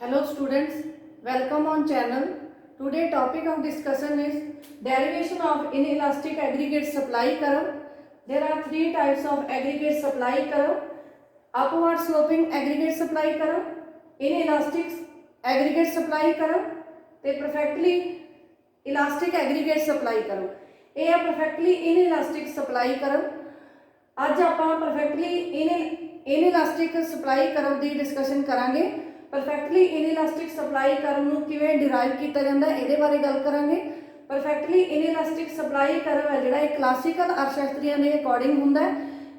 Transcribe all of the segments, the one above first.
Hello students, welcome on channel. Today topic of discussion is derivation of inelastic aggregate supply curve. There are three types of aggregate supply curve: upward sloping aggregate supply curve, inelastic aggregate supply curve, ਤੇ perfectly elastic aggregate supply curve. ਇਹ ਹੈ perfectly inelastic supply curve. ਅੱਜ ਆਪਾਂ perfectly inelastic supply curve ਦੀ discussion ਕਰਾਂਗੇ। Perfectly inelastic supply curve ਨੂੰ ਕਿਵੇਂ ਡਿਰਾਈਵ ਕੀਤਾ ਜਾਂਦਾ ਹੈ ਇਹਦੇ ਬਾਰੇ ਗੱਲ ਕਰਾਂਗੇ। परफेक्टली इनइलास्टिक सप्लाई कर्व ਹੈ ਜਿਹੜਾ ਇਹ ਕਲਾਸੀਕਲ ਅਰਥਸ਼ਾਸਤਰੀਆਂ ਦੇ ਅਕੋਰਡਿੰਗ ਹੁੰਦਾ ਹੈ।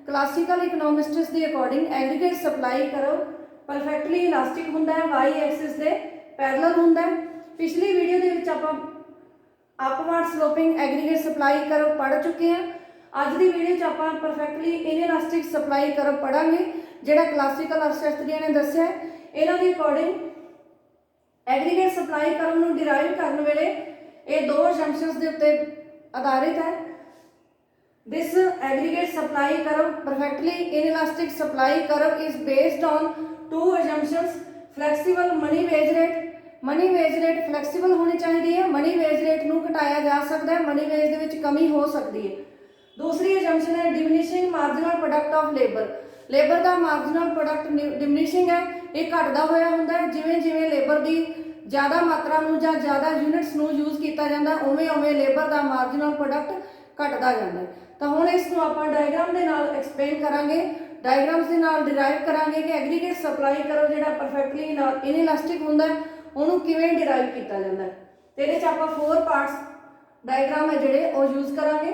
ਕਲਾਸੀਕਲ ਇਕਨੋਮਿਸਟਸ ਦੇ according aggregate supply curve perfectly elastic ਹੁੰਦਾ ਹੈ, ਵਾਈ ਐਕਸਿਸ ਦੇ ਪੈਰਲਲ ਹੁੰਦਾ ਹੈ। ਪਿਛਲੀ ਵੀਡੀਓ ਦੇ ਵਿੱਚ ਆਪਾਂ upward sloping aggregate supply curve ਪੜ੍ਹ ਚੁੱਕੇ ਹਾਂ। ਅੱਜ ਦੀ ਵੀਡੀਓ 'ਚ ਆਪਾਂ परफेक्टली इनइलास्टिक सप्लाई करव पढ़ांगे ਜਿਹੜਾ ਕਲਾਸੀਕਲ ਅਰਥਸ਼ਾਸਤਰੀਆਂ ਨੇ ਦੱਸਿਆ ਹੈ। ਇਹਨਾਂ ਦੇ ਅਕੋਰਡਿੰਗ ਐਗਰੀਗੇਟ ਸਪਲਾਈ ਕਰਵ ਨੂੰ ਡਿਰਾਈਵ ਕਰਨ ਵੇਲੇ ਇਹ ਦੋ ਅਸੰਪਸ਼ਨਸ ਦੇ ਉੱਤੇ ਆਧਾਰਿਤ ਹੈ। This aggregate supply curve perfectly inelastic supply curve is based on two assumptions: flexible money wage rate, money wage rate flexible ਹੋਣੀ ਚਾਹੀਦੀ ਹੈ, ਮਨੀ ਵੇਜ ਰੇਟ ਨੂੰ ਘਟਾਇਆ ਜਾ ਸਕਦਾ ਹੈ, ਮਨੀ ਵੇਜ ਦੇ ਵਿੱਚ ਕਮੀ ਹੋ ਸਕਦੀ ਹੈ। ਦੂਸਰੀ ਅਸੰਪਸ਼ਨ ਹੈ diminishing marginal product of labour ਦਾ ਮਾਰਜਨਲ ਪ੍ਰੋਡਕਟ ਡਿਮਿਨਿਸ਼ਿੰਗ ਹੈ, ਇਹ ਘਟਦਾ ਹੋਇਆ ਹੁੰਦਾ ਹੈ। ਜਿਵੇਂ ਜਿਵੇਂ ਲੇਬਰ ਦੀ ਜ਼ਿਆਦਾ ਮਾਤਰਾ ਨੂੰ ਜਾਂ ਜ਼ਿਆਦਾ ਯੂਨਿਟਸ ਨੂੰ ਯੂਜ਼ ਕੀਤਾ ਜਾਂਦਾ ਉਵੇਂ ਉਵੇਂ ਲੇਬਰ ਦਾ ਮਾਰਜਨਲ ਪ੍ਰੋਡਕਟ ਘਟਦਾ ਜਾਂਦਾ ਹੈ। ਤਾਂ ਹੁਣ ਇਸ ਨੂੰ ਆਪਾਂ ਡਾਇਗਰਾਮ ਦੇ ਨਾਲ ਐਕਸਪਲੇਨ ਕਰਾਂਗੇ, ਡਾਇਗਰਾਮਸ ਦੇ ਨਾਲ ਡਿਰਾਈਵ ਕਰਾਂਗੇ ਕਿ ਐਗਰੀਗੇਟ ਸਪਲਾਈ ਕਰਵ ਜਿਹੜਾ ਪਰਫੈਕਟਲੀ ਇਨਇਲਾਸਟਿਕ ਹੁੰਦਾ ਹੈ ਉਹਨੂੰ ਕਿਵੇਂ ਡਿਰਾਈਵ ਕੀਤਾ ਜਾਂਦਾ ਹੈ। ਤੇ ਇਹਦੇ 'ਚ ਆਪਾਂ 4 ਪਾਰਟਸ ਡਾਇਗਰਾਮ ਹੈ ਜਿਹੜੇ ਉਹ ਯੂਜ਼ ਕਰਾਂਗੇ।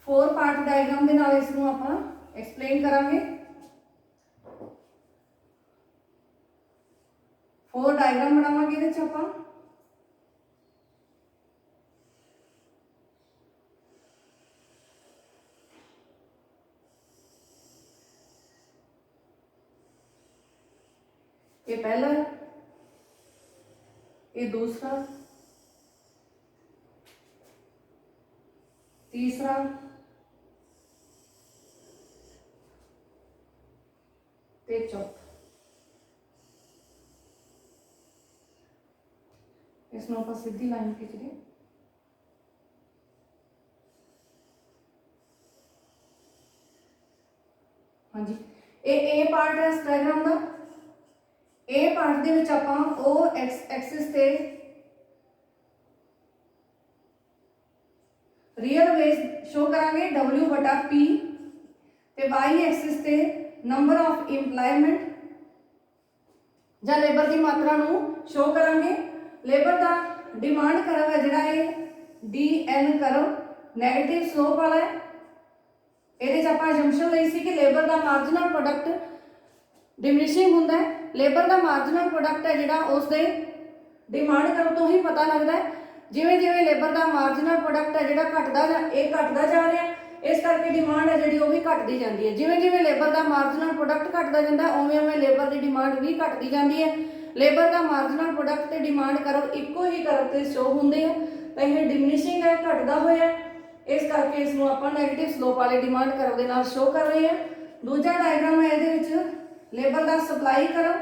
4 ਪਾਰਟ ਡਾਇਗਰਾਮ ਦੇ ਨਾਲ ਇਸ ਨੂੰ ਆਪਾਂ एक्सप्लेन करांगे। 4 डायग्राम बनावांगे ਇਹਦੇ 'ਚ ਆਪਾਂ। ये पहला है, ये दूसरा, तीसरा, चौथा। इसमें आप सीधी लाइन खींच दें। हाँ जी, ए पार्ट है इस डायग्राम का। ए पार्ट दे विच आपां ओ एक्सिस ते रियल वेज शो करांगे W/P ते वाई एक्सिस ते नंबर ऑफ इंप्लॉयमेंट ਜਾਂ ਲੇਬਰ ਦੀ ਮਾਤਰਾ ਨੂੰ ਸ਼ੋ ਕਰਾਂਗੇ। ਲੇਬਰ ਦਾ ਡਿਮਾਂਡ ਕਰਵ ਹੈ ਜਿਹੜਾ ਇਹ DN ਕਰਵ ਨੈਗੇਟਿਵ ਸਲੋਪ ਵਾਲਾ ਹੈ। ਇਹਦੇ 'ਚ ਆਪਾਂ ਅਸੰਪਸ਼ਨ ਲਈ ਸੀ ਕਿ ਲੇਬਰ ਦਾ ਮਾਰਜਨਲ ਪ੍ਰੋਡਕਟ ਡਿਮਿਨਿਸ਼ਿੰਗ ਹੁੰਦਾ ਹੈ। ਲੇਬਰ ਦਾ ਮਾਰਜਨਲ ਪ੍ਰੋਡਕਟ ਹੈ ਜਿਹੜਾ ਉਸ ਦੇ ਡਿਮਾਂਡ ਕਰਵ ਤੋਂ ਹੀ ਪਤਾ ਲੱਗਦਾ ਹੈ। ਜਿਵੇਂ ਜਿਵੇਂ ਲੇਬਰ ਦਾ ਮਾਰਜਨਲ ਪ੍ਰੋਡਕਟ ਹੈ ਜਿਹੜਾ ਘਟਦਾ ਜਾ ਰਿਹਾ, ਇਸ ਕਰਕੇ ਡਿਮਾਂਡ ਹੈ ਜਿਹੜੀ ਉਹ ਵੀ ਘਟਦੀ ਜਾਂਦੀ ਹੈ। ਜਿਵੇਂ ਜਿਵੇਂ ਲੇਬਰ ਦਾ ਮਾਰਜਨਲ ਪ੍ਰੋਡਕਟ ਘਟਦਾ ਜਾਂਦਾ ਉਵੇਂ ਉਵੇਂ ਲੇਬਰ ਦੀ ਡਿਮਾਂਡ ਵੀ ਘਟਦੀ ਜਾਂਦੀ ਹੈ। ਲੇਬਰ ਦਾ ਮਾਰਜਨਲ ਪ੍ਰੋਡਕਟ ਤੇ ਡਿਮਾਂਡ ਕਰਵ ਇੱਕੋ ਹੀ ਕਰਵ ਤੇ ਸ਼ੋ ਹੁੰਦੇ ਆ, ਤਾਂ ਇਹ ਡਿਮਿਨਿਸ਼ਿੰਗ ਹੈ, ਘਟਦਾ ਹੋਇਆ, ਇਸ ਕਰਕੇ ਇਸ ਨੂੰ ਆਪਾਂ ਨੈਗੇਟਿਵ ਸਲੋਪ ਵਾਲੇ ਡਿਮਾਂਡ ਕਰਵ ਦੇ ਨਾਲ ਸ਼ੋ ਕਰ ਰਹੇ ਹਾਂ। ਦੂਜਾ ਡਾਇਗਰਾਮ ਹੈ, ਇਹਦੇ ਵਿੱਚ ਲੇਬਰ ਦਾ ਸਪਲਾਈ ਕਰਵ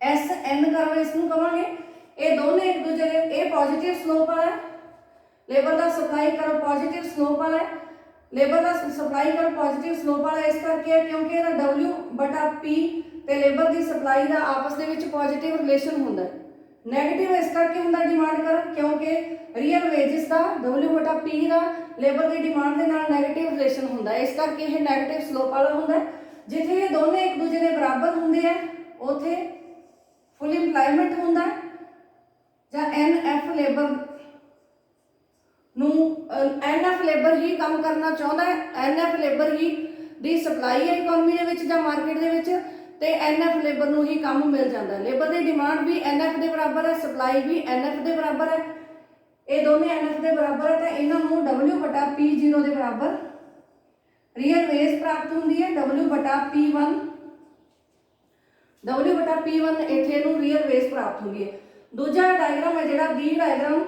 SN ਕਰਵ ਇਸ ਨੂੰ ਕਹਾਂਗੇ। ਇਹ ਦੋਨੇ ਇੱਕ ਦੂਜੇ ਦੇ, ਇਹ ਪੋਜ਼ਿਟਿਵ ਸਲੋਪ ਵਾਲਾ ਹੈ, ਲੇਬਰ ਦਾ ਸਪਲਾਈ ਕਰਵ ਪੋਜ਼ਿਟਿਵ ਸਲੋਪ ਵਾਲਾ ਹੈ। ਲੇਬਰ ਦਾ ਸਪਲਾਈ ਕਰਵ ਪੋਜ਼ਿਟਿਵ ਸਲੋਪ ਵਾਲਾ ਇਸ ਕਰਕੇ ਹੈ ਕਿਉਂਕਿ ਇਹਦਾ W/P ਤੇ ਲੇਬਰ ਦੀ ਸਪਲਾਈ ਦਾ ਆਪਸ ਦੇ ਵਿੱਚ ਪੋਜ਼ਿਟਿਵ ਰਿਲੇਸ਼ਨ ਹੁੰਦਾ ਹੈ। ਨੈਗੇਟਿਵ ਇਸ ਕਰਕੇ ਹੁੰਦਾ ਡਿਮਾਂਡ ਕਰਵ ਕਿਉਂਕਿ ਰੀਅਲ ਵੇਜਸ ਦਾ W/P ਦਾ ਲੇਬਰ ਦੀ ਡਿਮਾਂਡ ਦੇ ਨਾਲ ਨੈਗੇਟਿਵ ਰਿਲੇਸ਼ਨ ਹੁੰਦਾ ਹੈ, ਇਸ ਕਰਕੇ ਇਹ ਨੈਗੇਟਿਵ ਸਲੋਪ ਵਾਲਾ ਹੁੰਦਾ ਹੈ। ਜਿੱਥੇ ਇਹ ਦੋਨੇ ਇੱਕ ਦੂਜੇ ਦੇ ਬਰਾਬਰ ਹੁੰਦੇ ਆ ਉੱਥੇ ਫੁੱਲ ਇੰਪਲਾਇਮੈਂਟ ਹੁੰਦਾ ਜਾਂ NF ਲੇਬਰ ਨੂੰ NF ਲੇਬਰ ਹੀ ਕੰਮ ਕਰਨਾ ਚਾਹੁੰਦਾ ਹੈ। NF ਲੇਬਰ ਹੀ ਦੀ ਸਪਲਾਈ ਹੈ ਇਕਨੋਮੀ ਦੇ ਵਿੱਚ ਜਾਂ ਮਾਰਕੀਟ ਦੇ ਵਿੱਚ, ਤੇ NF ਲੇਬਰ ਨੂੰ ਹੀ ਕੰਮ ਮਿਲ ਜਾਂਦਾ ਹੈ। ਲੇਬਰ ਦੀ ਡਿਮਾਂਡ ਵੀ NF ਦੇ ਬਰਾਬਰ ਹੈ, ਸਪਲਾਈ ਵੀ NF ਦੇ ਬਰਾਬਰ ਹੈ, ਇਹ ਦੋਨੇ NF ਦੇ ਬਰਾਬਰ ਹੈ, ਤਾਂ ਇਹਨਾਂ ਨੂੰ W/P0 ਦੇ ਬਰਾਬਰ ਰੀਅਲ ਵੇਜ ਪ੍ਰਾਪਤ ਹੁੰਦੀ ਹੈ। W/P1 ਇੱਥੇ ਇਹਨੂੰ ਰੀਅਲ ਵੇਜ ਪ੍ਰਾਪਤ ਹੁੰਦੀ ਹੈ। ਦੂਜਾ ਡਾਇਗਰਾਮ ਹੈ ਜਿਹੜਾ B ਡਾਇਗਰਾਮ,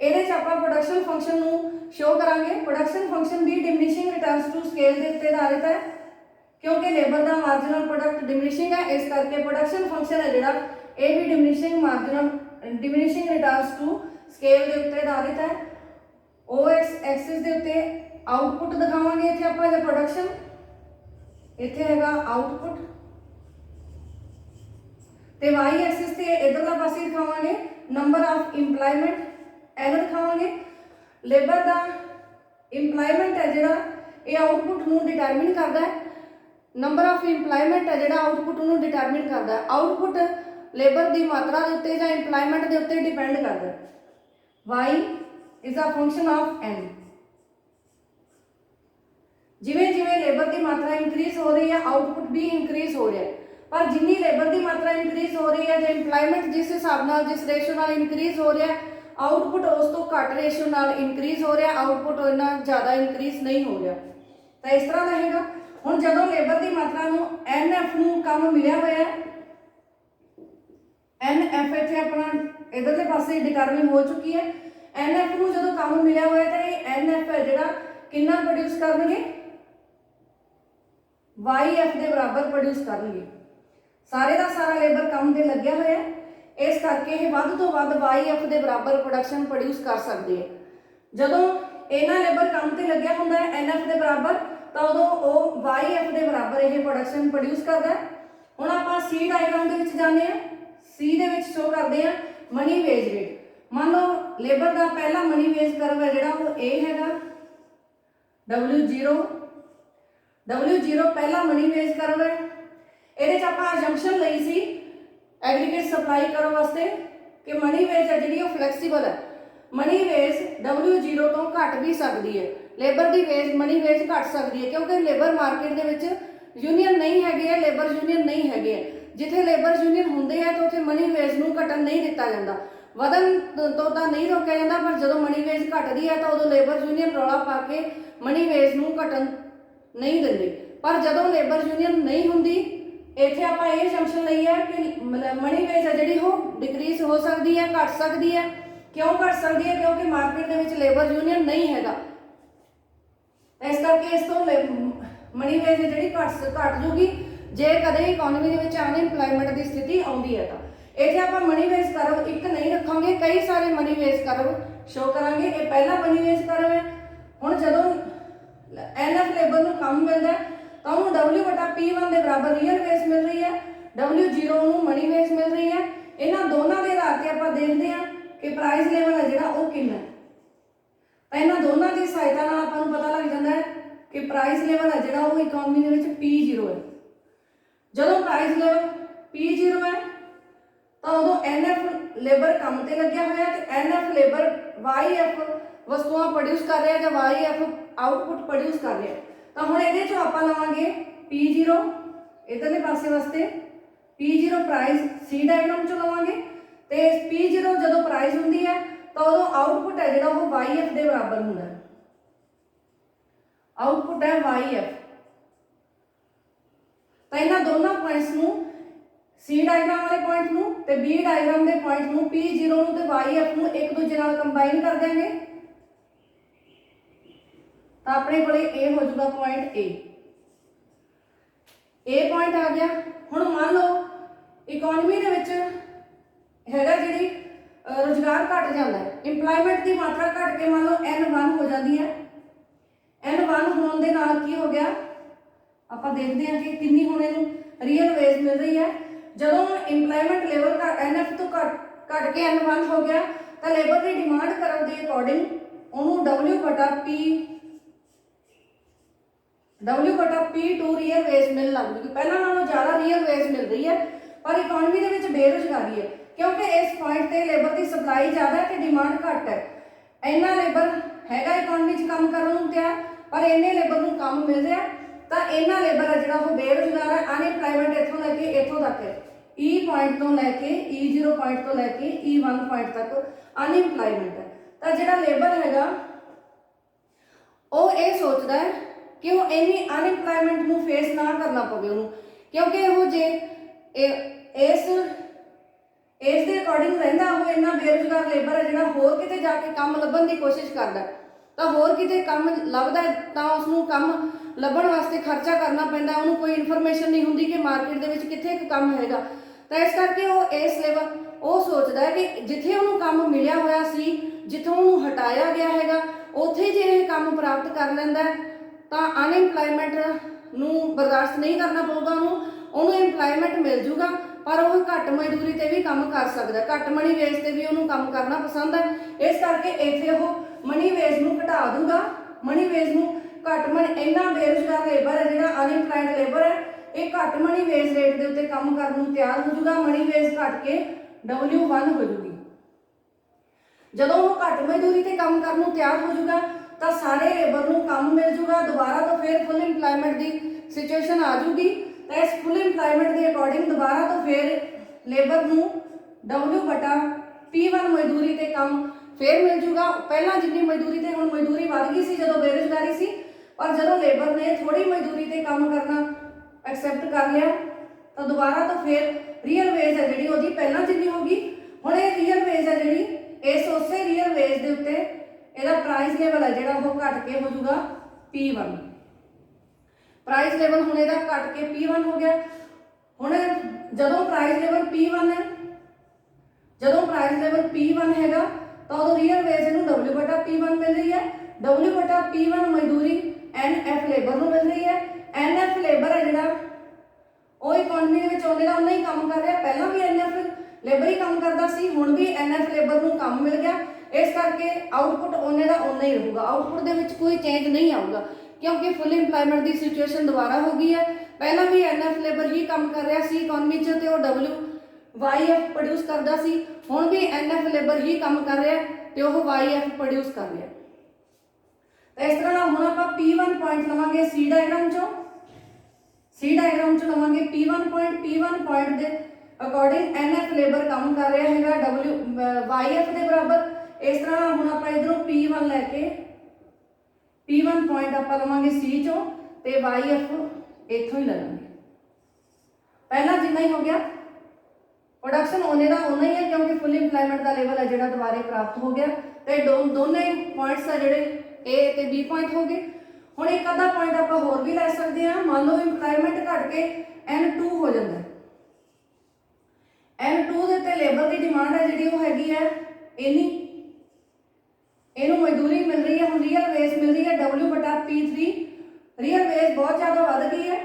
ਇਹਦੇ 'ਚ ਆਪਾਂ ਆਪਾਂ ਪ੍ਰੋਡਕਸ਼ਨ ਫੰਕਸ਼ਨ ਨੂੰ ਸ਼ੋ ਕਰਾਂਗੇ। ਪ੍ਰੋਡਕਸ਼ਨ ਫੰਕਸ਼ਨ ਵੀ ਡਿਮਿਨਿਸ਼ਿੰਗ ਰਿਟਰਨਸ ਟੂ ਸਕੇਲ ਦੇ ਉੱਤੇ ਆਧਾਰਿਤ ਹੈ, क्योंकि लेबर का मार्जिनल प्रोडक्ट डिमिनिशिंग है, इस करके प्रोडक्शन फंक्शन है जोड़ा ये भी डिमिनिशिंग रिटर्न्स टू स्केल के उत्ते आधारित है। ओ एक्सिस के उत्ते आउटपुट दिखावांगे, इत्थे आपां जो प्रोडक्शन इत्थे हैगा आउटपुट, ते वाई एक्सिस ते इधरला पासे दिखावांगे नंबर ऑफ इंप्लॉयमेंट, एन दिखावांगे। लेबर का इंप्लॉयमेंट है जोड़ा ये आउटपुट नूं डिटरमिन करता है, नंबर ऑफ इंप्लॉयमेंट है जोड़ा आउटपुट नूं डिटरमिन करता है। आउटपुट लेबर की मात्रा के उत्ते जां इंप्लॉयमेंट के उत्ते डिपेंड करता है। Y is a function of N. जिवें जिवें लेबर की मात्रा इंक्रीज हो रही है आउटपुट भी इंक्रीज हो रहा है, पर जिन्नी लेबर की मात्रा इंक्रीज हो रही है जो इंप्लॉयमेंट जिस हिसाब नाल जिस रेशो नाल इंक्रीज हो रहा है आउटपुट उस तो घट रेशो नाल इंक्रीज हो रहा, आउटपुट इन्ना ज़्यादा इंक्रीज नहीं हो रहा। तो इस तरह रहेगा। हुण जदों लेबर की मात्रा नूं एन एफ नूं कम मिलिया होया, एन एफ इत्थे अपना इधरले पासे डिटरमिन हो चुकी है। एन एफ नूं जदों कम मिलिया होया तो ये एन एफ है जिहड़ा कितना प्रोड्यूस करनगे, वाई एफ के बराबर प्रोड्यूस करनगे। सारे का सारा लेबर कम ते लग्या होया, इस करके ये वध तो वध वाई एफ के बराबर प्रोडक्शन प्रोड्यूस कर सकते हैं। जदों इन्हां लेबर कम ते लग्या हुंदा है एन एफ के बराबर तो उदों वो वाई एफ के बराबर ये प्रोडक्शन प्रोड्यूस करता है। हुण आपां सी डायग्राम दे विच जाने आ, सी दे विच शो करते हैं मनी वेज रेट। मान लो लेबर का पहला मनी वेज कर्व है जिहड़ा वो ए हैगा W0 पहला मनी वेज कर्व है। इहदे च आपां अजम्पशन लई सी एग्रीगेट सप्लाई कर्व वास्ते कि मनी वेज है जिहड़ी वो फ्लैक्सीबल है, मनी वेज W0 तो घट भी सकती है, लेबर की वेज मनी वेज घट सकती है क्योंकि लेबर मार्केट के विच यूनीयन नहीं है, लेबर यूनीयन नहीं है। जिथे लेबर यूनीयन होंदे है तो उत्थे मनी वेज नूं घटन नहीं दिता जाता, वधन तो नहीं रोकया जाता, पर जदों मनी वेज घटदी है तो उदों लेबर यूनीयन रौला पा के मनी वेज नूं घटन नहीं दिंदी। पर जदों लेबर यूनीयन नहीं होंदी इत्थे आपां ये असम्पशन लई है कि मनी वेज है जिहड़ी वो डिक्रीज हो सकती है, घट सकती है। क्यों घट सकती है? क्योंकि मार्केट के विच लेबर यूनीयन नहीं हैगा, इस करके इस तो मनी वेज जिहड़ी घट जूगी जे कदे इकोनॉमी दे विच अनएम्पलॉयमेंट की स्थिति आउंदी है। तो इत्थे आपां मनी वेज कर्व एक नहीं रखांगे, कई सारे मनी वेज कर्व शो करांगे। ये पहला मनी वेज कर्व है। हुण जदों एन एफ लेबर नूं कम मिलदा है तो उन्होंने W/P1 के बराबर रियल वेज मिल रही है, W0 नूं मनी वेज मिल रही है। इन्हां दोनों के आधार पर आपां देखते हैं कि प्राइस लेवल है जिहड़ा वो कितना है। तो इन्हां दोनों की सहायता नाल आपां नूं पता लग जाता है कि प्राइस लेवल है जिहड़ा वो इकोनॉमी दे विच P0 है। जदों प्राइस लेवल P0 है तो उदों NF लेबर कम ते लग्या होया ते NF लेबर YF वस्तुआं प्रोड्यूस कर रहा है या YF आउटपुट प्रोड्यूस कर रहा है। तो हुण इहदे चों आपां लवांगे P0 इधरले पासे वास्ते, P0 प्राइस सी डायग्राम चों लवांगे ते P0 जदों प्राइस हुंदी है तो उदों आउटपुट है जिहड़ा वो YF दे बराबर हुंदा है, आउटपुट है YF। तो इन्हां दोनों पॉइंट्स नूं सी डायग्राम वाले पॉइंट नूं ते बी डायग्राम के पॉइंट नूं P0 नूं ते YF नूं एक दूजे नाल कंबाइन कर देंगे तो अपने कोले ए हो जाएगा पॉइंट ए पॉइंट आ गया। हुण मान लो इकोनॉमी दे विच हैगा जिहड़ी रोजगार घट जाता है, इंप्लॉयमेंट की मात्रा घट के मान लो N1 हो जाती है। N1 होने के नाल की हो गया आपां देखते हैं कि कितनी हुणे नूं रियल वेज मिल रही है। जदों इंप्लॉयमेंट लेवल का NF तो घट के N1 हो गया तो लेबर की डिमांड कर्व के अकॉर्डिंग उन्होंने W/P2 रियल वेज मिल लग गई, पहला नालों ज़्यादा रियल वेज मिल रही है। पर इकोनॉमी के विच बेरोजगारी है क्योंकि इस पॉइंट ते लेबर की सप्लाई ज़्यादा है तो डिमांड घट है। इन्ना लेबर हैगा इकोनॉमी काम करने नूं तैयार, पर इन्ने लेबर नूं काम मिल रहा तो इन्ना लेबर है जिहड़ा वो बेरोजगार है। अनएम्पलॉयमेंट इत्थों लैके इत्थों तक है, E पॉइंट तो लैके E0 पॉइंट तो लैके E1 पॉइंट तक अनएम्पलॉयमेंट है। तो जिहड़ा लेबर हैगा वो ये सोचता है कि वो इन्नी अनएम्पलॉयमेंट नूं फेस ना करना पवे उन्होंने, क्योंकि वो जे इस ਇਸ ਦੇ ਅਕੋਰਡਿੰਗ ਰਹਿੰਦਾ ਉਹ ਇੰਨਾ ਬੇਰੁਜ਼ਗਾਰ ਲੇਬਰ ਹੈ ਜਿਹੜਾ ਹੋਰ ਕਿਤੇ ਜਾ ਕੇ ਕੰਮ ਲੱਭਣ ਦੀ ਕੋਸ਼ਿਸ਼ ਕਰਦਾ, ਤਾਂ ਹੋਰ ਕਿਤੇ ਕੰਮ ਲੱਭਦਾ ਤਾਂ ਉਸ ਨੂੰ ਕੰਮ ਲੱਭਣ ਵਾਸਤੇ ਖਰਚਾ ਕਰਨਾ ਪੈਂਦਾ, ਉਹਨੂੰ ਕੋਈ ਇਨਫੋਰਮੇਸ਼ਨ ਨਹੀਂ ਹੁੰਦੀ ਕਿ ਮਾਰਕੀਟ ਦੇ ਵਿੱਚ ਕਿੱਥੇ ਇੱਕ ਕੰਮ ਹੈਗਾ। ਤਾਂ ਇਸ ਕਰਕੇ ਉਹ ਇਸ ਲੇਬਰ ਉਹ ਸੋਚਦਾ ਹੈ ਕਿ ਜਿੱਥੇ ਉਹਨੂੰ ਕੰਮ ਮਿਲਿਆ ਹੋਇਆ ਸੀ, ਜਿੱਥੋਂ ਉਹਨੂੰ ਹਟਾਇਆ ਗਿਆ ਹੈਗਾ, ਉੱਥੇ ਜੇ ਇਹ ਕੰਮ ਪ੍ਰਾਪਤ ਕਰ ਲੈਂਦਾ ਤਾਂ ਅਨਇੰਪਲਾਇਮੈਂਟ ਨੂੰ ਬਰਦਾਸ਼ਤ ਨਹੀਂ ਕਰਨਾ ਪਊਗਾ ਉਹਨੂੰ ਇੰਪਲਾਇਮੈਂਟ ਮਿਲ ਜੂਗਾ, ਪਰ ਉਹ ਘੱਟ ਮਜ਼ਦੂਰੀ ਤੇ ਵੀ ਕੰਮ ਕਰ ਸਕਦਾ, ਘੱਟ ਮਨੀ ਵੇਜ ਤੇ ਵੀ ਉਹਨੂੰ ਕੰਮ ਕਰਨਾ ਪਸੰਦ ਹੈ। ਇਸ ਕਰਕੇ ਇੱਥੇ ਉਹ ਮਨੀ ਵੇਜ ਨੂੰ ਘਟਾ ਦੂਗਾ, ਮਨੀ ਵੇਜ ਨੂੰ ਘੱਟ ਇੰਨਾ ਬੇਰੁਜ਼ਗਾਰ ਲੇਬਰ ਹੈ ਜਿਹੜਾ ਅਨਇੰਪਲਾਇਡ ਲੇਬਰ ਹੈ, ਇਹ ਘੱਟ ਮਨੀ ਵੇਜ ਰੇਟ ਦੇ ਉੱਤੇ ਕੰਮ ਕਰਨ ਨੂੰ ਤਿਆਰ ਹੋ ਜੂਗਾ, ਮਨੀ ਵੇਜ ਘੱਟ ਕੇ W1 ਹੋ ਜੂਗੀ। ਜਦੋਂ ਉਹ ਘੱਟ ਮਜ਼ਦੂਰੀ ਤੇ ਕੰਮ ਕਰਨ ਨੂੰ ਤਿਆਰ ਹੋ ਜੂਗਾ ਤਾਂ ਸਾਰੇ ਲੇਬਰ ਨੂੰ ਕੰਮ ਮਿਲ ਜੂਗਾ, ਦੁਬਾਰਾ ਤੋਂ ਫਿਰ ਫੁੱਲ ਇੰਪਲਾਇਮੈਂਟ ਦੀ ਸਿਚੁਏਸ਼ਨ ਆ ਜੂਗੀ। ਤਾਂ ਇਸ ਫੁੱਲ ਇੰਪਲਾਇਮੈਂਟ ਦੇ ਅਕੋਰਡਿੰਗ ਦੁਬਾਰਾ ਤੋਂ ਫਿਰ ਲੇਬਰ ਨੂੰ W/P1 ਮਜ਼ਦੂਰੀ ਤੇ ਕੰਮ ਫਿਰ ਮਿਲ ਜੂਗਾ। ਪਹਿਲਾਂ ਜਿੰਨੀ ਮਜ਼ਦੂਰੀ ਤੇ ਹੁਣ ਮਜ਼ਦੂਰੀ ਵੱਧ ਗਈ ਸੀ ਜਦੋਂ ਬੇਰੁਜ਼ਗਾਰੀ ਸੀ, ਪਰ ਜਦੋਂ ਲੇਬਰ ਨੇ ਥੋੜੀ ਮਜ਼ਦੂਰੀ ਤੇ ਕੰਮ ਕਰਨਾ ਐਕਸੈਪਟ ਕਰ ਲਿਆ ਤਾਂ ਦੁਬਾਰਾ ਤੋਂ ਫਿਰ ਰੀਅਲ ਵੇਜ ਹੈ ਜਿਹੜੀ ਉਹਦੀ ਪਹਿਲਾਂ ਜਿੰਨੀ ਹੋ ਗਈ। ਹੁਣ ਇਹ ਰੀਅਲ ਵੇਜ ਹੈ ਜਿਹੜੀ ਇਸ ਉਸੇ ਰੀਅਲ ਵੇਜ ਦੇ ਉੱਤੇ ਇਹਦਾ ਪ੍ਰਾਈਸ ਲੈਵਲ ਹੈ ਜਿਹੜਾ ਉਹ ਘਟ ਕੇ ਹੋ ਜਾਊਗਾ P1। ਪ੍ਰਾਈਸ ਲੈਵਲ ਹੁਣ ਇਹਦਾ ਘਟ ਕੇ P1 ਹੋ ਗਿਆ। ਹੁਣ ਜਦੋਂ ਪ੍ਰਾਈਸ ਲੈਵਲ P1 ਹੈ, ਜਦੋਂ ਪ੍ਰਾਈਸ ਲੈਵਲ P1 ਹੈਗਾ ਤਾਂ ਉਦੋਂ ਰੀਅਲ ਵੇਜ ਨੂੰ W/P1 ਮਿਲ ਰਹੀ ਹੈ। W/P1 ਮਜ਼ਦੂਰੀ NF ਲੇਬਰ ਨੂੰ ਮਿਲ ਰਹੀ ਹੈ। NF ਲੇਬਰ ਹੈ ਜਿਹੜਾ ਉਹ ਇਕਨੋਮੀ ਦੇ ਵਿੱਚ ਉਹਨੇ ਦਾ ਉਨਾ ਹੀ ਕੰਮ ਕਰ ਰਿਹਾ, ਪਹਿਲਾਂ ਵੀ NF ਲੇਬਰ ਹੀ ਕੰਮ ਕਰਦਾ ਸੀ, ਹੁਣ ਵੀ NF ਲੇਬਰ ਨੂੰ ਕੰਮ ਮਿਲ ਗਿਆ। ਇਸ ਕਰਕੇ ਆਊਟਪੁੱਟ ਉਹਨੇ ਦਾ ਉਨਾ ਹੀ ਰਹੂਗਾ, ਆਊਟਪੁੱਟ ਦੇ ਵਿੱਚ ਕੋਈ ਚੇਂਜ ਨਹੀਂ ਆਊਗਾ ਕਿਉਂਕਿ ਫੁੱਲ ਇੰਪਲਾਇਮੈਂਟ ਦੀ ਸਿਚੁਏਸ਼ਨ ਦੁਬਾਰਾ ਹੋ ਗਈ ਹੈ। ਪਹਿਲਾਂ ਵੀ NF ਲੇਬਰ ਹੀ ਕੰਮ ਕਰ ਰਿਹਾ ਸੀ ਇਕਨੋਮੀ 'ਚ ਤੇ ਉਹ WYF ਪ੍ਰੋਡਿਊਸ ਕਰਦਾ ਸੀ, ਹੁਣ ਵੀ NF ਲੇਬਰ ਹੀ ਕੰਮ ਕਰ ਰਿਹਾ ਤੇ ਉਹ YF ਪ੍ਰੋਡਿਊਸ ਕਰ ਰਿਹਾ। ਤਾਂ ਇਸ ਤਰ੍ਹਾਂ ਨਾਲ ਹੁਣ ਆਪਾਂ P1 ਪੁਆਇੰਟ ਲਵਾਂਗੇ C ਡਾਇਗਰਾਮ 'ਚੋਂ, C ਡਾਇਗਰਾਮ 'ਚ ਲਵਾਂਗੇ P1 ਪੁਆਇੰਟ ਦੇ ਅਕੋਰਡਿੰਗ NF ਲੇਬਰ ਕੰਮ ਕਰ ਰਿਹਾ ਹੈਗਾ YF ਦੇ ਬਰਾਬਰ। ਇਸ ਤਰ੍ਹਾਂ ਨਾਲ ਹੁਣ ਆਪਾਂ ਇਧਰੋਂ P1 ਲੈ ਕੇ P1 ਪੁਆਇੰਟ ਆਪਾਂ ਲਵਾਂਗੇ C 'ਚੋਂ ਤੇ YF ਇੱਥੋਂ ਹੀ ਲੈ ਲਾਂਗੇ। ਪਹਿਲਾਂ ਜਿੰਨਾ ਹੀ ਹੋ ਗਿਆ ਪ੍ਰੋਡਕਸ਼ਨ ਉਹਨੇ ਦਾ ਉਨਾ ਹੀ ਹੈ ਕਿਉਂਕਿ ਫੁੱਲ ਇੰਪਲਾਇਮੈਂਟ ਦਾ ਲੈਵਲ ਹੈ ਜਿਹੜਾ ਦੁਬਾਰੇ ਪ੍ਰਾਪਤ ਹੋ ਗਿਆ ਤੇ ਦੋਨੇ ਪੁਆਇੰਟਸ ਆ ਜਿਹੜੇ A ਤੇ B ਪੁਆਇੰਟ ਹੋ ਗਏ। ਹੁਣ ਇੱਕ ਅੱਧਾ ਪੁਆਇੰਟ ਆਪਾਂ ਹੋਰ ਵੀ ਲੈ ਸਕਦੇ ਹਾਂ। ਮੰਨ ਲਓ ਇੰਪਲਾਇਮੈਂਟ ਘਟ ਕੇ N2 ਹੋ ਜਾਂਦਾ, N2 ਦੇ ਉੱਤੇ ਲੇਬਰ ਦੀ ਡਿਮਾਂਡ ਹੈ ਜਿਹੜੀ ਉਹ ਹੈਗੀ ਹੈ ਇੰਨੀ, ਇਹਨੂੰ ਮਜ਼ਦੂਰੀ ਮਿਲ ਰਹੀ ਹੈ, ਹੁਣ ਰੀਅਲ ਵੇਜ ਮਿਲ ਰਹੀ ਹੈ W/P3। ਰੀਅਲ ਵੇਜ ਬਹੁਤ ਜ਼ਿਆਦਾ ਵੱਧ ਗਈ ਹੈ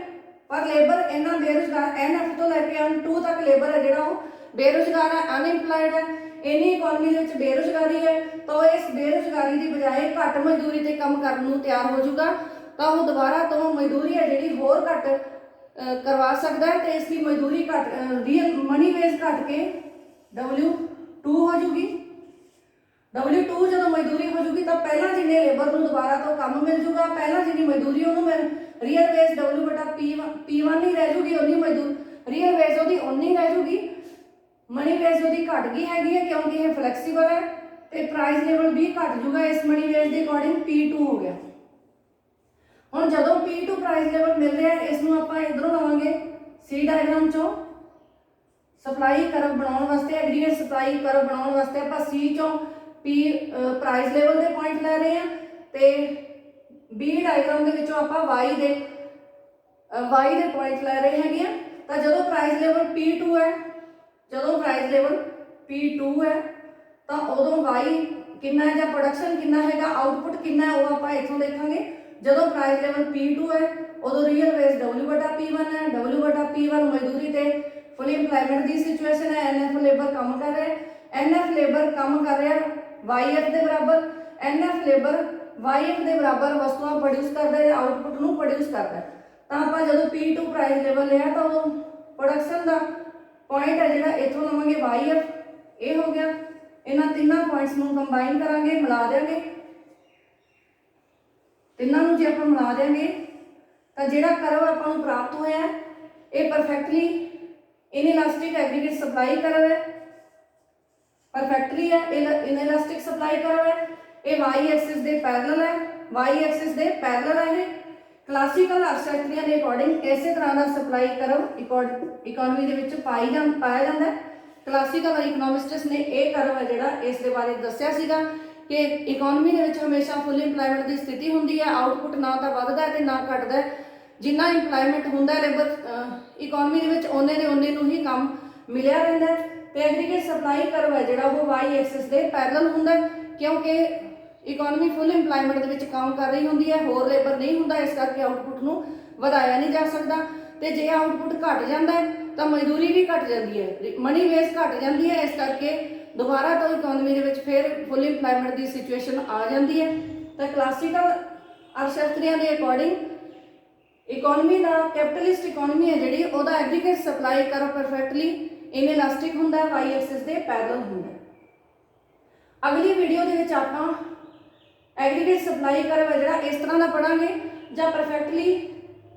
ਪਰ ਲੇਬਰ ਇੰਨਾ ਬੇਰੁਜ਼ਗਾਰ NF ਤੋਂ ਲੈ ਕੇ N2 ਤੱਕ ਲੇਬਰ ਹੈ ਜਿਹੜਾ ਉਹ ਬੇਰੁਜ਼ਗਾਰ ਹੈ, ਅਨਇੰਪਲਾਇਡ ਹੈ। ਇੰਨੀ ਇਕਨੋਮੀ ਦੇ ਵਿੱਚ ਬੇਰੁਜ਼ਗਾਰੀ ਹੈ ਤਾਂ ਇਸ ਬੇਰੁਜ਼ਗਾਰੀ ਦੀ ਬਜਾਏ ਘੱਟ ਮਜ਼ਦੂਰੀ ਤੇ ਕੰਮ ਕਰਨ ਨੂੰ ਤਿਆਰ ਹੋ ਜਾਊਗਾ, ਤਾਂ ਉਹ ਦੁਬਾਰਾ ਤੋਂ ਮਜ਼ਦੂਰੀ ਹੈ ਜਿਹੜੀ ਹੋਰ ਘੱਟ ਕਰਵਾ ਸਕਦਾ ਹੈ ਤੇ ਇਸ ਦੀ ਮਜ਼ਦੂਰੀ ਘੱਟ ਰੀਅਲ ਮਨੀ ਵੇਜ ਘਟ ਕੇ W2 ਹੋ ਜੂਗੀ। W2 ਜਦੋਂ ਮਜ਼ਦੂਰੀ ਹੋ ਜੂਗੀ ਤਾਂ ਪਹਿਲਾਂ ਜਿੰਨੇ ਲੇਬਰ ਨੂੰ ਦੁਬਾਰਾ ਤੋਂ ਕੰਮ ਮਿਲ ਜੂਗਾ, ਪਹਿਲਾਂ ਜਿੰਨੀ ਮਜ਼ਦੂਰੀ ਉਹਨੂੰ ਰੀਅਲ ਵੇਜ W/P1 ਹੀ ਰਹਿ ਜੂਗੀ, ਉਨੀ ਰੀਅਲ ਵੇਜ ਉਹਦੀ ਉਨੀ ਰਹਿ ਜੂਗੀ। ਮਨੀ ਵੇਜ ਉਹਦੀ ਘਟ ਗਈ ਹੈਗੀ ਹੈ ਕਿਉਂਕਿ ਇਹ ਫਲੈਕਸੀਬਲ ਹੈ ਤੇ ਪ੍ਰਾਈਸ ਲੈਵਲ ਵੀ ਘਟ ਜੂਗਾ ਇਸ ਮਨੀ ਵੇਜ ਦੇ ਅਕੋਰਡਿੰਗ P2 ਹੋ ਗਿਆ। ਹੁਣ ਜਦੋਂ P2 ਪ੍ਰਾਈਸ ਲੈਵਲ ਮਿਲ ਰਿਹਾ ਇਸ ਨੂੰ ਆਪਾਂ ਇਧਰੋਂ ਲਵਾਂਗੇ C ਡਾਇਗਰਾਮ 'ਚੋਂ ਸਪਲਾਈ ਕਰਵ ਬਣਾਉਣ ਵਾਸਤੇ, ਐਗਰੀਗੇਟ ਸਪਲਾਈ ਕਰਵ ਬਣਾਉਣ ਵਾਸਤੇ ਆਪਾਂ C 'ਚੋਂ P ਪ੍ਰਾਈਸ ਲੈਵਲ ਦੇ ਪੁਆਇੰਟ ਲੈ ਰਹੇ ਹਾਂ ਤੇ B ਡਾਇਗਰਾਮ ਦੇ ਵਿੱਚੋਂ ਆਪਾਂ Y ਦੇ ਪੁਆਇੰਟ ਲੈ ਰਹੇ ਹੈਗੇ ਆ। ਤਾਂ ਜਦੋਂ ਪ੍ਰਾਈਸ ਲੈਵਲ P2 ਹੈ, ਜਦੋਂ ਪ੍ਰਾਈਸ ਲੈਵਲ P2 ਹੈ ਤਾਂ ਉਦੋਂ Y ਕਿੰਨਾ ਹੈ ਜਾਂ ਪ੍ਰੋਡਕਸ਼ਨ ਕਿੰਨਾ ਹੈਗਾ, ਆਊਟਪੁੱਟ ਕਿੰਨਾ ਹੈ ਉਹ ਆਪਾਂ ਇੱਥੋਂ ਦੇਖਾਂਗੇ। ਜਦੋਂ ਪ੍ਰਾਈਸ ਲੈਵਲ P2 ਹੈ ਉਦੋਂ ਰੀਅਲ ਵੇਜ W/P1 ਹੈ, W/P1 ਮਜ਼ਦੂਰੀ ਤੇ ਫੁੱਲ ਇੰਪਲਾਇਮੈਂਟ ਦੀ ਸਿਚੁਏਸ਼ਨ ਹੈ, NF ਲੇਬਰ ਕੰਮ ਕਰ ਰਿਹਾ, NF ਲੇਬਰ ਕੰਮ ਕਰ ਰਿਹਾ YF ਦੇ ਬਰਾਬਰ, NF ਲੇਬਰ YF ਦੇ ਬਰਾਬਰ ਵਸਤੂਆਂ ਪ੍ਰੋਡਿਊਸ ਕਰਦਾ ਹੈ, ਆਊਟਪੁੱਟ ਨੂੰ ਪ੍ਰੋਡਿਊਸ ਕਰਦਾ ਹੈ। ਤਾਂ ਆਪਾਂ ਜਦੋਂ P2 ਪ੍ਰਾਈਸ ਲੈਵਲ ਲਿਆ ਤਾਂ ਉਦੋਂ ਪ੍ਰੋਡਕਸ਼ਨ ਦਾ ਪੁਆਇੰਟ ਹੈ ਜਿਹੜਾ ਇੱਥੋਂ ਲਵਾਂਗੇ YF, ਇਹ ਹੋ ਗਿਆ। ਇਹਨਾਂ ਤਿੰਨਾਂ ਪੁਆਇੰਟਸ ਨੂੰ ਕੰਬਾਈਨ ਕਰਾਂਗੇ, ਮਿਲਾ ਦੇਵਾਂਗੇ, ਤਿੰਨਾਂ ਨੂੰ ਜੇ ਆਪਾਂ ਮਿਲਾ ਦੇਵਾਂਗੇ ਤਾਂ ਜਿਹੜਾ ਕਰਵ ਆਪਾਂ ਨੂੰ ਪ੍ਰਾਪਤ ਹੋਇਆ ਇਹ ਪਰਫੈਕਟਲੀ ਇਨਇਲਾਸਟਿਕ ਐਗਰੀਗੇਟ ਸਪਲਾਈ ਕਰਵ ਹੈ, ਪਰਫੈਕਟਲੀ ਹੈ ਇਨਇਲਾਸਟਿਕ ਸਪਲਾਈ ਕਰਵ ਹੈ। ਇਹ Y ਐਕਸਿਸ ਦੇ ਪੈਰਲਲ ਹੈ, Y ਐਕਸਿਸ ਦੇ ਪੈਰਲਲ ਹੈ। ਇਹ ਕਲਾਸੀਕਲ ਅਰਥਸ਼ਾਸਤਰੀਆਂ ਦੇ ਅਕੋਰਡਿੰਗ ਇਸੇ ਤਰ੍ਹਾਂ ਦਾ ਸਪਲਾਈ ਕਰਵ ਇਕਨੋਮੀ ਦੇ ਵਿੱਚ ਪਾਇਆ ਜਾਂਦਾ ਹੈ। ਕਲਾਸੀਕਲ ਇਕਨੋਮਿਸਟਸ ਨੇ ਇਹ ਕਰਵ ਹੈ ਜਿਹੜਾ ਇਸ ਦੇ ਬਾਰੇ ਦੱਸਿਆ ਸੀਗਾ ਕਿ ਇਕਨੋਮੀ ਦੇ ਵਿੱਚ ਹਮੇਸ਼ਾ ਫੁੱਲ ਇੰਪਲਾਇਮੈਂਟ ਦੀ ਸਥਿਤੀ ਹੁੰਦੀ ਹੈ, ਆਊਟਪੁੱਟ ਨਾ ਤਾਂ ਵੱਧਦਾ ਹੈ ਤੇ ਨਾ ਘਟਦਾ ਹੈ। ਜਿੰਨਾ ਇੰਪਲਾਇਮੈਂਟ ਹੁੰਦਾ ਲੇਬਰ ਇਕਨੋਮੀ ਦੇ ਵਿੱਚ ਉਹਨੇ ਨੂੰ ਹੀ ਕੰਮ ਮਿਲਿਆ ਰਹਿੰਦਾ ਹੈ। ਤੇ ਐਗਰੀਗੇਟ ਸਪਲਾਈ ਕਰਵ ਹੈ ਜਿਹੜਾ ਉਹ ਵਾਈ ਐਕਸਿਸ ਦੇ ਪੈਰਲਲ ਹੁੰਦਾ ਕਿਉਂਕਿ ਇਕਨੋਮੀ ਫੁੱਲ ਇੰਪਲਾਇਮੈਂਟ ਦੇ ਵਿੱਚ ਕੰਮ ਕਰ ਰਹੀ ਹੁੰਦੀ ਹੈ, ਹੋਰ ਲੇਬਰ ਨਹੀਂ ਹੁੰਦਾ, ਇਸ ਕਰਕੇ ਆਊਟਪੁੱਟ ਨੂੰ ਵਧਾਇਆ ਨਹੀਂ ਜਾ ਸਕਦਾ। ਤੇ ਜੇ ਆਊਟਪੁੱਟ ਘਟ ਜਾਂਦਾ ਹੈ ਤਾਂ ਮਜ਼ਦੂਰੀ ਵੀ ਘਟ ਜਾਂਦੀ ਹੈ, ਮਨੀ ਵੇਸ ਘਟ ਜਾਂਦੀ ਹੈ, ਇਸ ਕਰਕੇ ਦੁਬਾਰਾ ਤੋਂ ਇਕਨੋਮੀ ਦੇ ਵਿੱਚ ਫਿਰ ਫੁੱਲ ਇੰਪਲਾਇਮੈਂਟ ਦੀ ਸਿਚੁਏਸ਼ਨ ਆ ਜਾਂਦੀ ਹੈ। ਤਾਂ ਕਲਾਸੀਕਲ ਅਰਥਸ਼ਾਸਤਰੀਆਂ ਦੇ ਅਕੋਰਡਿੰਗ ਇਕਨੋਮੀ ਦਾ ਕੈਪੀਟਲਿਸਟ ਇਕਨੋਮੀ ਹੈ ਜਿਹੜੀ ਉਹਦਾ ਐਗਰੀਗੇਟ ਸਪਲਾਈ ਕਰਵ ਪਰਫੈਕਟਲੀ ਇਨਇਲਾਸਟਿਕ ਹੁੰਦਾ, ਵਾਈ ਐਕਸਿਸ ਦੇ ਪੈਰਲਲ ਹੁੰਦਾ। ਅਗਲੀ ਵੀਡੀਓ ਦੇ ਵਿੱਚ ਆਪਾਂ ਐਗਰੀਗੇਟ ਸਪਲਾਈ ਕਰਵ ਹੈ ਜਿਹੜਾ ਇਸ ਤਰ੍ਹਾਂ ਦਾ ਪੜਾਂਗੇ ਜਾਂ ਪਰਫੈਕਟਲੀ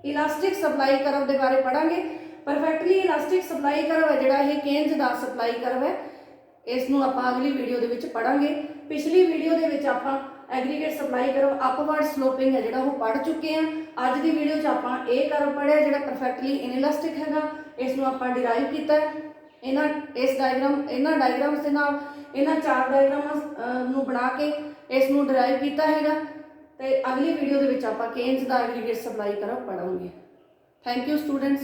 ਇਲਾਸਟਿਕ ਸਪਲਾਈ ਕਰਵ ਦੇ ਬਾਰੇ ਪੜਾਂਗੇ। ਪਰਫੈਕਟਲੀ ਇਲਾਸਟਿਕ ਸਪਲਾਈ ਕਰਵ ਹੈ ਜਿਹੜਾ ਇਹ ਕੇਨਜ਼ ਦਾ ਸਪਲਾਈ ਕਰਵ ਹੈ, ਇਸ ਨੂੰ ਆਪਾਂ ਅਗਲੀ ਵੀਡੀਓ ਦੇ ਵਿੱਚ ਪੜਾਂਗੇ। ਪਿਛਲੀ ਵੀਡੀਓ ਦੇ ਵਿੱਚ ਆਪਾਂ aggregate supply curve upward sloping ਹੈ ਜਿਹੜਾ ਉਹ ਪੜ ਚੁੱਕੇ ਹਾਂ। ਅੱਜ ਦੀ ਵੀਡੀਓ 'ਚ ਆਪਾਂ ਇਹ ਕਰਵ ਪੜਿਆ ਜਿਹੜਾ ਪਰਫੈਕਟਲੀ ਇਨਇਲਾਸਟਿਕ ਹੈਗਾ, ਇਸ ਨੂੰ ਆਪਾਂ ਡਿਰਾਈਵ ਕੀਤਾ। ਇਹਨਾਂ ਡਾਇਗਰਾਮਸ ਦੇ ਨਾਲ ਇਹਨਾਂ ਚਾਰ ਡਾਇਗਰਾਮਾਂ ਨੂੰ ਬਣਾ ਕੇ ਇਸ ਨੂੰ ਡਿਰਾਈਵ ਕੀਤਾ ਹੈਗਾ। ਤੇ ਅਗਲੀ ਵੀਡੀਓ ਦੇ ਵਿੱਚ ਆਪਾਂ ਕੇਨਜ਼ ਦਾ ਐਗਰੀਗੇਟ ਸਪਲਾਈ ਕਰਵ ਪੜਾਂਗੇ। Thank you students.